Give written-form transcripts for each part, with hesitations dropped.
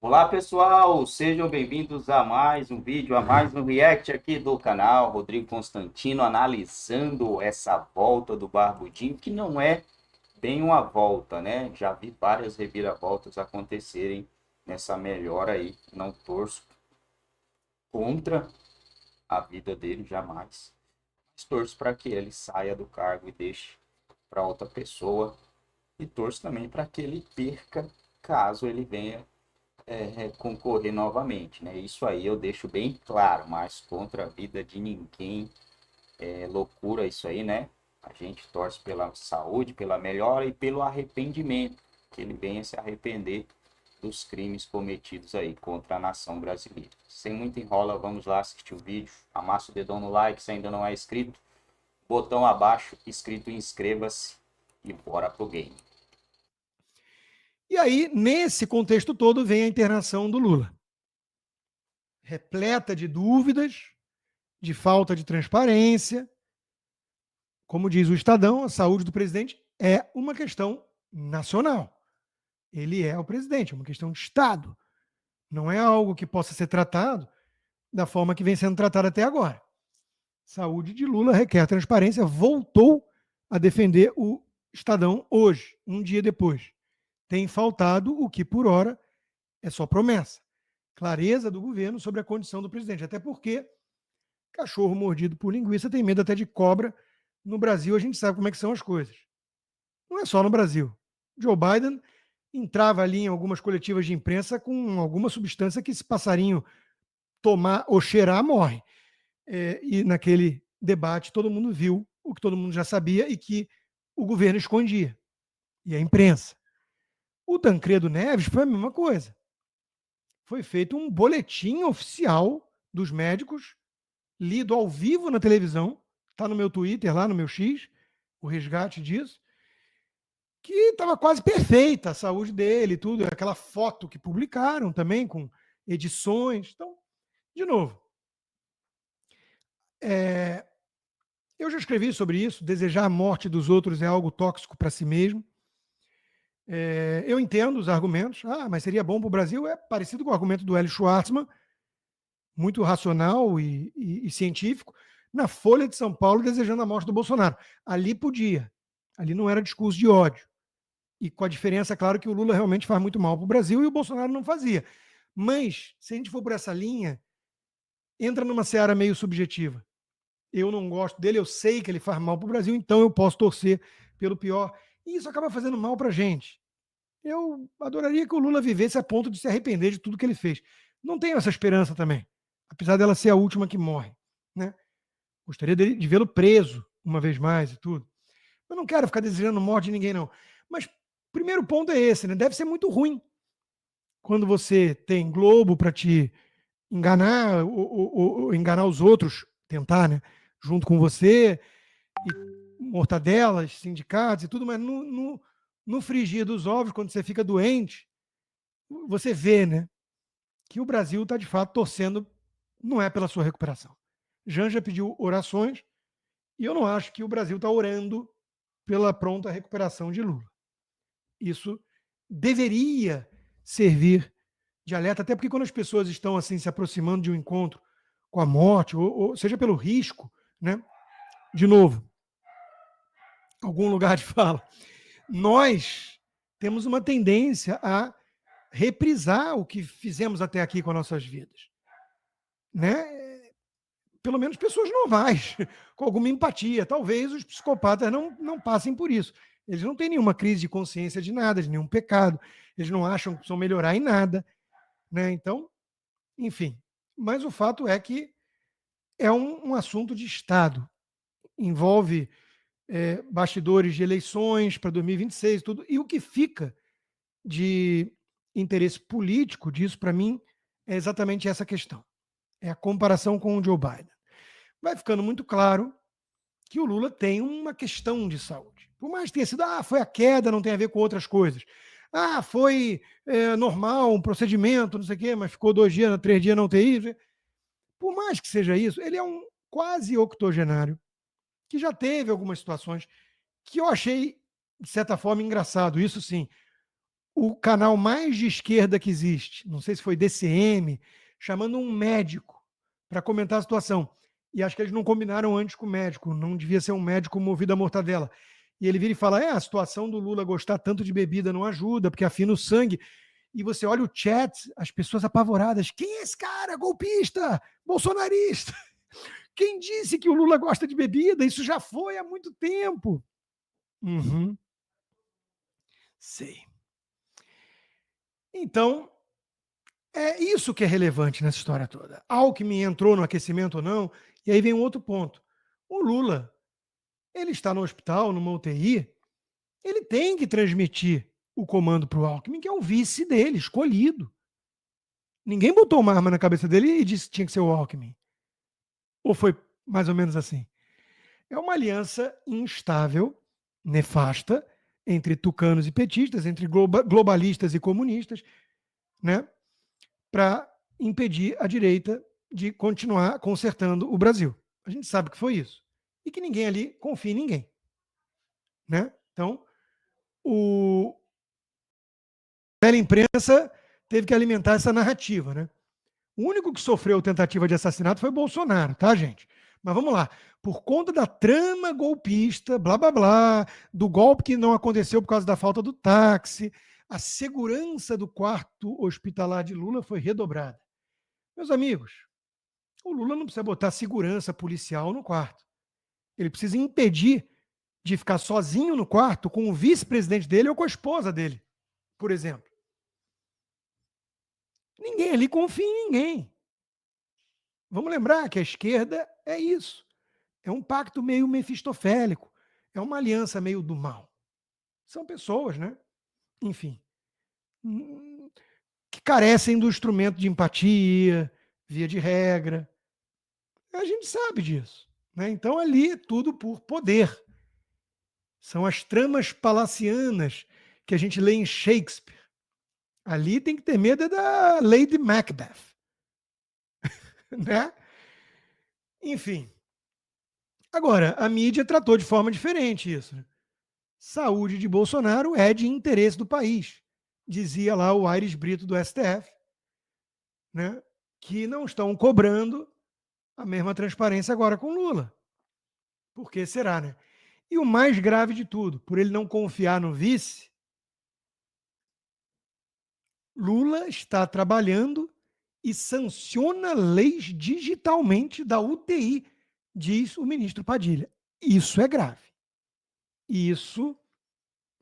Olá pessoal, sejam bem-vindos a mais um vídeo, a mais um react aqui do canal. Rodrigo Constantino analisando essa volta do Barbudinho, que não é bem uma volta, né? Já vi várias reviravoltas acontecerem nessa melhora aí. Não torço contra a vida dele, jamais. Mas torço para que ele saia do cargo e deixe para outra pessoa. E torço também para que ele perca caso ele venha concorrer novamente, né? Isso aí eu deixo bem claro, mas contra a vida de ninguém, é loucura isso aí, né? A gente torce pela saúde, pela melhora e pelo arrependimento, que ele venha se arrepender dos crimes cometidos aí contra a nação brasileira. Sem muita enrola, vamos lá assistir o vídeo, amassa o dedão no like se ainda não é inscrito, botão abaixo escrito inscreva-se e bora pro game. E aí, nesse contexto todo, vem a internação do Lula. Repleta de dúvidas, de falta de transparência. Como diz o Estadão, a saúde do presidente é uma questão nacional. Ele é o presidente, é uma questão de Estado. Não é algo que possa ser tratado da forma que vem sendo tratado até agora. Saúde de Lula requer transparência, voltou a defender o Estadão hoje, um dia depois. Tem faltado o que, por hora, é só promessa. Clareza do governo sobre a condição do presidente. Até porque cachorro mordido por linguiça tem medo até de cobra. No Brasil, a gente sabe como é que são as coisas. Não é só no Brasil. Joe Biden entrava ali em algumas coletivas de imprensa com alguma substância que, se passarinho tomar ou cheirar, morre. E naquele debate, todo mundo viu o que todo mundo já sabia e que o governo escondia. E a imprensa. O Tancredo Neves foi a mesma coisa. Foi feito um boletim oficial dos médicos, lido ao vivo na televisão, está no meu Twitter, lá no meu X, o resgate disso, que estava quase perfeita a saúde dele, tudo, aquela foto que publicaram também, com edições. Então, de novo, eu já escrevi sobre isso, desejar a morte dos outros é algo tóxico para si mesmo. Eu entendo os argumentos, mas seria bom para o Brasil, é parecido com o argumento do Hélio Schwartzman, muito racional e científico, na Folha de São Paulo desejando a morte do Bolsonaro. Ali podia. Ali não era discurso de ódio. E com a diferença, claro, que o Lula realmente faz muito mal para o Brasil e o Bolsonaro não fazia. Mas, se a gente for por essa linha, entra numa seara meio subjetiva. Eu não gosto dele, eu sei que ele faz mal para o Brasil, então eu posso torcer pelo pior. E isso acaba fazendo mal para a gente. Eu adoraria que o Lula vivesse a ponto de se arrepender de tudo que ele fez. Não tenho essa esperança também, apesar dela ser a última que morre, né? Gostaria de vê-lo preso uma vez mais e tudo. Eu não quero ficar desejando morte de ninguém, não. Mas o primeiro ponto é esse, né? Deve ser muito ruim quando você tem Globo para te enganar, ou enganar os outros, tentar, né? Junto com você, e mortadelas, sindicatos e tudo, mas no frigir dos ovos, quando você fica doente, você vê, né? Que o Brasil está de fato torcendo, não é pela sua recuperação. Janja pediu orações e eu não acho que o Brasil está orando pela pronta recuperação de Lula. Isso deveria servir de alerta, até porque quando as pessoas estão assim se aproximando de um encontro com a morte, ou seja pelo risco, né? De novo, algum lugar de fala, nós temos uma tendência a reprisar o que fizemos até aqui com as nossas vidas, né? Pelo menos pessoas normais, com alguma empatia. Talvez os psicopatas não passem por isso. Eles não têm nenhuma crise de consciência de nada, de nenhum pecado. Eles não acham que precisam melhorar em nada, né? Então, enfim. Mas o fato é que é um assunto de Estado. Envolve bastidores de eleições para 2026 tudo. E o que fica de interesse político disso, para mim, é exatamente essa questão. É a comparação com o Joe Biden. Vai ficando muito claro que o Lula tem uma questão de saúde. Por mais que tenha sido, foi a queda, não tem a ver com outras coisas. Foi normal, um procedimento, não sei o quê, mas ficou 2 dias, 3 dias na UTI. Por mais que seja isso, ele é um quase octogenário que já teve algumas situações que eu achei, de certa forma, engraçado. Isso sim, o canal mais de esquerda que existe, não sei se foi DCM, chamando um médico para comentar a situação. E acho que eles não combinaram antes com o médico, não devia ser um médico movido a mortadela. E ele vira e fala: a situação do Lula gostar tanto de bebida não ajuda, porque afina o sangue. E você olha o chat, as pessoas apavoradas. Quem é esse cara? Golpista! Bolsonarista! Quem disse que o Lula gosta de bebida? Isso já foi há muito tempo. Uhum. Sei. Então, é isso que é relevante nessa história toda. Alckmin entrou no aquecimento ou não, e aí vem um outro ponto. O Lula, ele está no hospital, numa UTI, ele tem que transmitir o comando para o Alckmin, que é o vice dele, escolhido. Ninguém botou uma arma na cabeça dele e disse que tinha que ser o Alckmin. Ou foi mais ou menos assim? É uma aliança instável, nefasta, entre tucanos e petistas, entre globalistas e comunistas, né, para impedir a direita de continuar consertando o Brasil. A gente sabe que foi isso. E que ninguém ali confia em ninguém. Né? Então, a velha imprensa teve que alimentar essa narrativa. Né? O único que sofreu tentativa de assassinato foi Bolsonaro, tá, gente? Mas vamos lá. Por conta da trama golpista, blá blá blá, do golpe que não aconteceu por causa da falta do táxi, a segurança do quarto hospitalar de Lula foi redobrada. Meus amigos, o Lula não precisa botar segurança policial no quarto. Ele precisa impedir de ficar sozinho no quarto com o vice-presidente dele ou com a esposa dele, por exemplo. Ninguém ali confia em ninguém. Vamos lembrar que a esquerda é isso. É um pacto meio mefistofélico. É uma aliança meio do mal. São pessoas, né? Enfim, que carecem do instrumento de empatia, via de regra. A gente sabe disso. Né? Então, ali é tudo por poder. São as tramas palacianas que a gente lê em Shakespeare. Ali tem que ter medo da Lady Macbeth. Né? Enfim. Agora, a mídia tratou de forma diferente isso. Né? Saúde de Bolsonaro é de interesse do país, dizia lá o Aires Brito do STF, né? Que não estão cobrando a mesma transparência agora com Lula. Por que será, né? E o mais grave de tudo, por ele não confiar no vice, Lula está trabalhando e sanciona leis digitalmente da UTI, diz o ministro Padilha. Isso é grave. Isso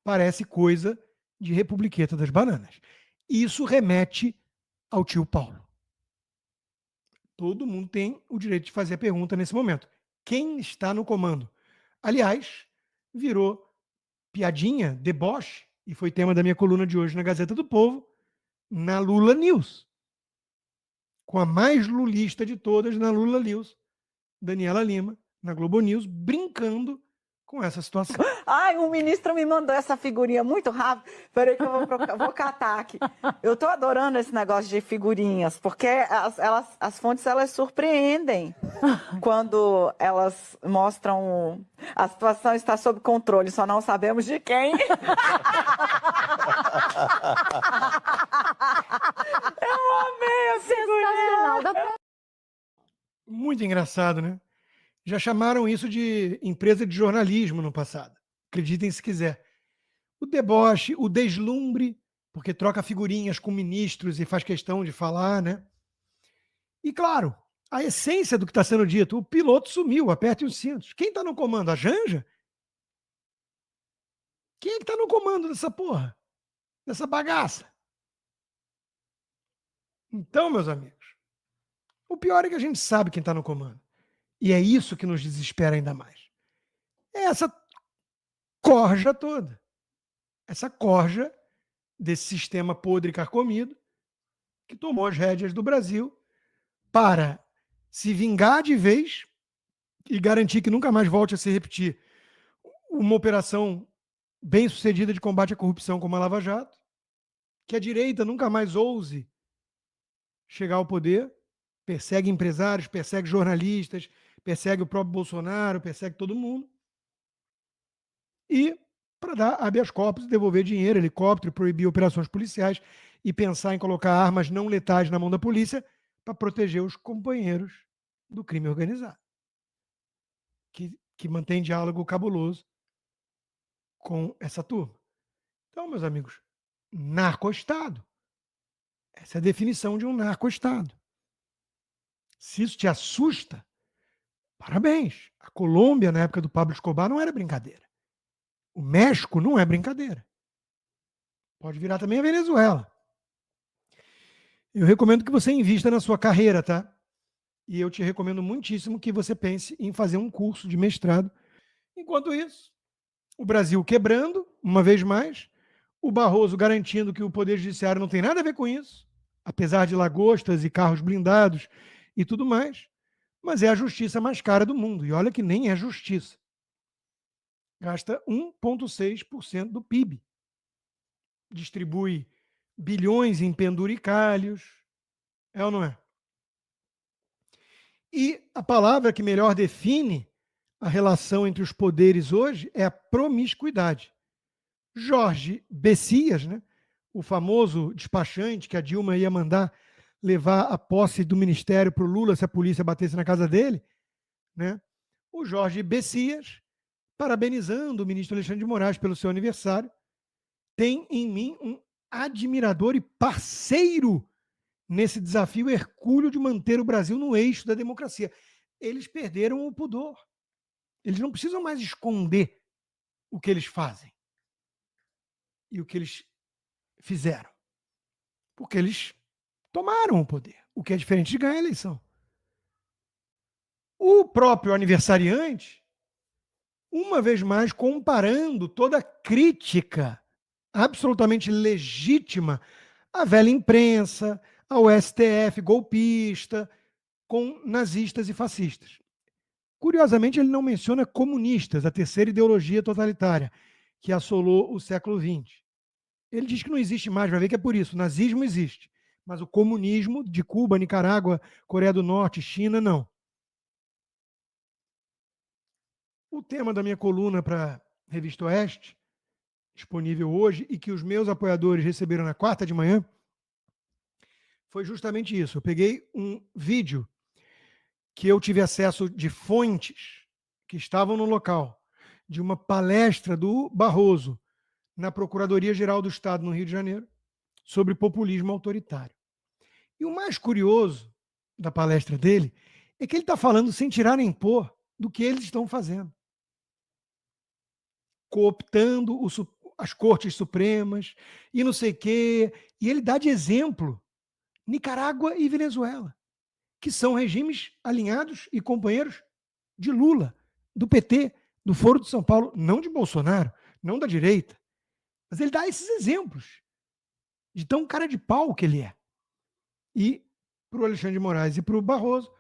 parece coisa de Republiqueta das Bananas. Isso remete ao tio Paulo. Todo mundo tem o direito de fazer a pergunta nesse momento. Quem está no comando? Aliás, virou piadinha, deboche, e foi tema da minha coluna de hoje na Gazeta do Povo, na Lula News. Com a mais lulista de todas na Lula News, Daniela Lima, na Globo News, brincando com essa situação. Ai, o ministro me mandou essa figurinha muito rápido. Peraí que eu vou catar aqui. Eu tô adorando esse negócio de figurinhas, porque as fontes, elas surpreendem quando elas mostram a situação está sob controle, só não sabemos de quem. Eu amei a figurinha. Muito engraçado, né? Já chamaram isso de empresa de jornalismo no passado. Acreditem se quiser. O deboche, o deslumbre, porque troca figurinhas com ministros e faz questão de falar, né? E claro, a essência do que está sendo dito, o piloto sumiu, aperte os cintos. Quem está no comando? A Janja? Quem é que está no comando dessa porra? Dessa bagaça? Então, meus amigos, o pior é que a gente sabe quem está no comando. E é isso que nos desespera ainda mais. É essa corja toda. Essa corja desse sistema podre e carcomido que tomou as rédeas do Brasil para se vingar de vez e garantir que nunca mais volte a se repetir uma operação bem sucedida de combate à corrupção como a Lava Jato, que a direita nunca mais ouse chegar ao poder, persegue empresários, persegue jornalistas, persegue o próprio Bolsonaro, persegue todo mundo. E para dar habeas corpus, devolver dinheiro, helicóptero, proibir operações policiais e pensar em colocar armas não letais na mão da polícia para proteger os companheiros do crime organizado, que mantém diálogo cabuloso com essa turma. Então, meus amigos, narco-estado. Essa é a definição de um narco-estado. Se isso te assusta, parabéns. A Colômbia, na época do Pablo Escobar, não era brincadeira. O México não é brincadeira. Pode virar também a Venezuela. Eu recomendo que você invista na sua carreira, tá? E eu te recomendo muitíssimo que você pense em fazer um curso de mestrado. Enquanto isso, o Brasil quebrando, uma vez mais, o Barroso garantindo que o Poder Judiciário não tem nada a ver com isso, apesar de lagostas e carros blindados e tudo mais, mas é a justiça mais cara do mundo. E olha que nem é justiça. Gasta 1,6% do PIB. Distribui bilhões em penduricalhos. É ou não é? E a palavra que melhor define a relação entre os poderes hoje é a promiscuidade. Jorge Bessias, né, o famoso despachante que a Dilma ia mandar levar a posse do ministério para o Lula se a polícia batesse na casa dele, né? O Jorge Bessias, parabenizando o ministro Alexandre de Moraes pelo seu aniversário, tem em mim um admirador e parceiro nesse desafio hercúleo de manter o Brasil no eixo da democracia. Eles perderam o pudor. Eles não precisam mais esconder o que eles fazem e o que eles fizeram. Porque eles tomaram o poder, o que é diferente de ganhar a eleição. O próprio aniversariante, uma vez mais, comparando toda a crítica absolutamente legítima à velha imprensa, ao STF golpista, com nazistas e fascistas. Curiosamente, ele não menciona comunistas, a terceira ideologia totalitária, que assolou o século XX. Ele diz que não existe mais, vai ver que é por isso. O nazismo existe, mas o comunismo de Cuba, Nicarágua, Coreia do Norte, China, não. O tema da minha coluna para a Revista Oeste, disponível hoje, e que os meus apoiadores receberam na quarta de manhã, foi justamente isso. Eu peguei um vídeo que eu tive acesso de fontes que estavam no local, de uma palestra do Barroso na Procuradoria-Geral do Estado no Rio de Janeiro, sobre populismo autoritário. E o mais curioso da palestra dele é que ele está falando sem tirar nem pôr do que eles estão fazendo. Cooptando as cortes supremas e não sei o quê. E ele dá de exemplo Nicarágua e Venezuela, que são regimes alinhados e companheiros de Lula, do PT, do Foro de São Paulo, não de Bolsonaro, não da direita. Mas ele dá esses exemplos de tão cara de pau que ele é. E para o Alexandre de Moraes e para o Barroso,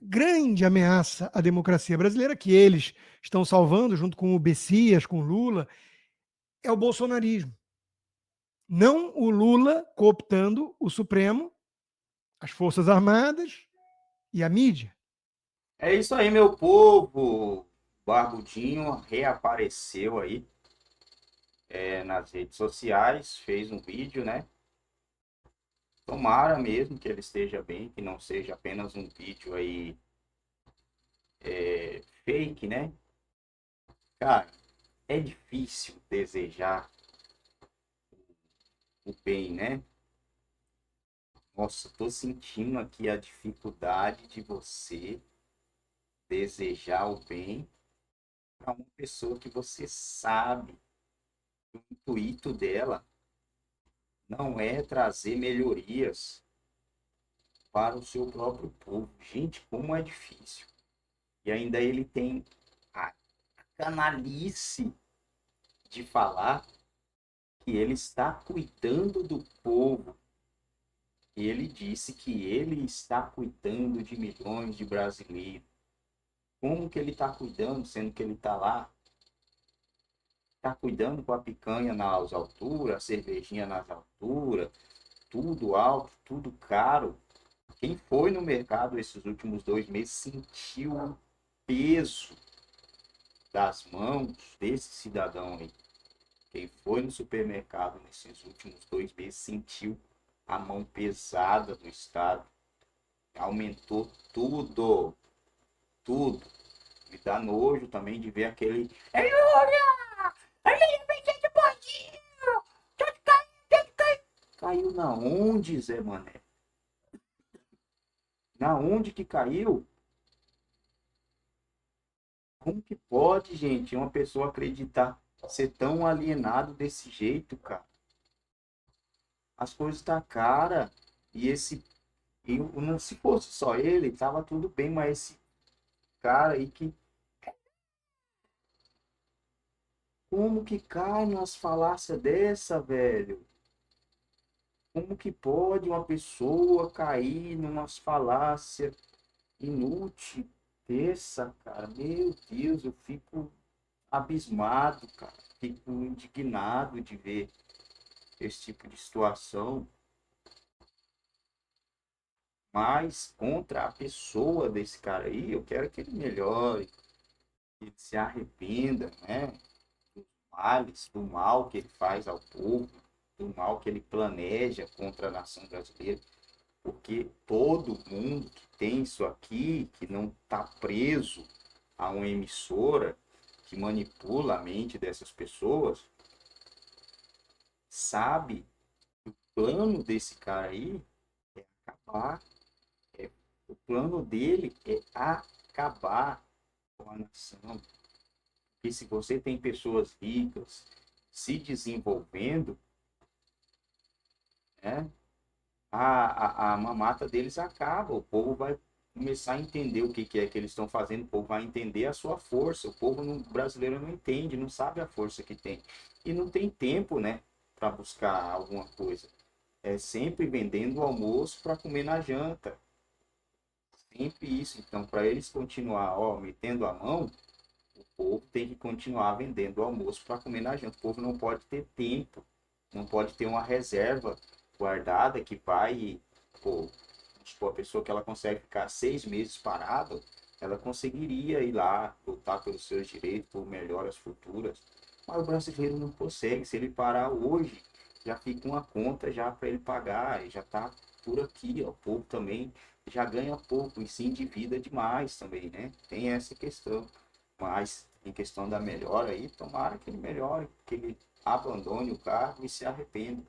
grande ameaça à democracia brasileira, que eles estão salvando, junto com o Bessias, com o Lula, é o bolsonarismo. Não o Lula cooptando o Supremo, as Forças Armadas e a mídia. É isso aí, meu povo. Barbudinho reapareceu aí nas redes sociais, fez um vídeo, né? Tomara mesmo que ele esteja bem, que não seja apenas um vídeo aí fake, né? Cara, é difícil desejar o bem, né? Nossa, tô sentindo aqui a dificuldade de você desejar o bem para uma pessoa que você sabe que o intuito dela não é trazer melhorias para o seu próprio povo. Gente, como é difícil. E ainda ele tem a canalice de falar que ele está cuidando do povo. E ele disse que ele está cuidando de milhões de brasileiros. Como que ele está cuidando, sendo que ele está lá? Está cuidando com a picanha nas alturas, a cervejinha nas alturas, tudo alto, tudo caro. Quem foi no mercado esses últimos 2 meses sentiu o peso das mãos desse cidadão aí. Quem foi no supermercado nesses últimos 2 meses sentiu a mão pesada do Estado. Aumentou tudo, tudo. Me dá nojo também de ver aquele. Ei, olha! Olha, de bandinho! Caiu na onde, Zé Mané? Na onde que caiu? Como que pode, gente, uma pessoa acreditar, ser tão alienado desse jeito, cara? As coisas tá cara. E esse. Não, se fosse só ele, tava tudo bem, mas esse cara aí que. Como que cai numas falácias dessa, velho? Como que pode uma pessoa cair numas falácias inútil dessa, cara? Meu Deus, eu fico abismado, cara. Fico indignado de ver esse tipo de situação. Mas contra a pessoa desse cara aí, eu quero que ele melhore, que ele se arrependa, né? Dos males, do mal que ele faz ao povo, do mal que ele planeja contra a nação brasileira. Porque todo mundo que tem isso aqui, que não está preso a uma emissora que manipula a mente dessas pessoas, sabe que o plano desse cara aí é acabar. O plano dele é acabar com a nação. E se você tem pessoas ricas se desenvolvendo, né, a mamata deles acaba. O povo vai começar a entender o que é que eles estão fazendo. O povo vai entender a sua força. O povo brasileiro não entende, não sabe a força que tem. E não tem tempo, né, para buscar alguma coisa. É sempre vendendo o almoço para comer na janta. Sempre isso. Então, para eles continuar, ó, metendo a mão, o povo tem que continuar vendendo o almoço para comer na janta. O povo não pode ter tempo, não pode ter uma reserva guardada que vai, pô, tipo, a pessoa que ela consegue ficar 6 meses parada, ela conseguiria ir lá, lutar pelos seus direitos, por melhoras futuras. Mas o brasileiro não consegue. Se ele parar hoje, já fica uma conta já para ele pagar, e já está por aqui, ó. O povo também já ganha pouco e se endivida demais também, né? Tem essa questão. Mas em questão da melhora aí, tomara que ele melhore, que ele abandone o cargo e se arrependa.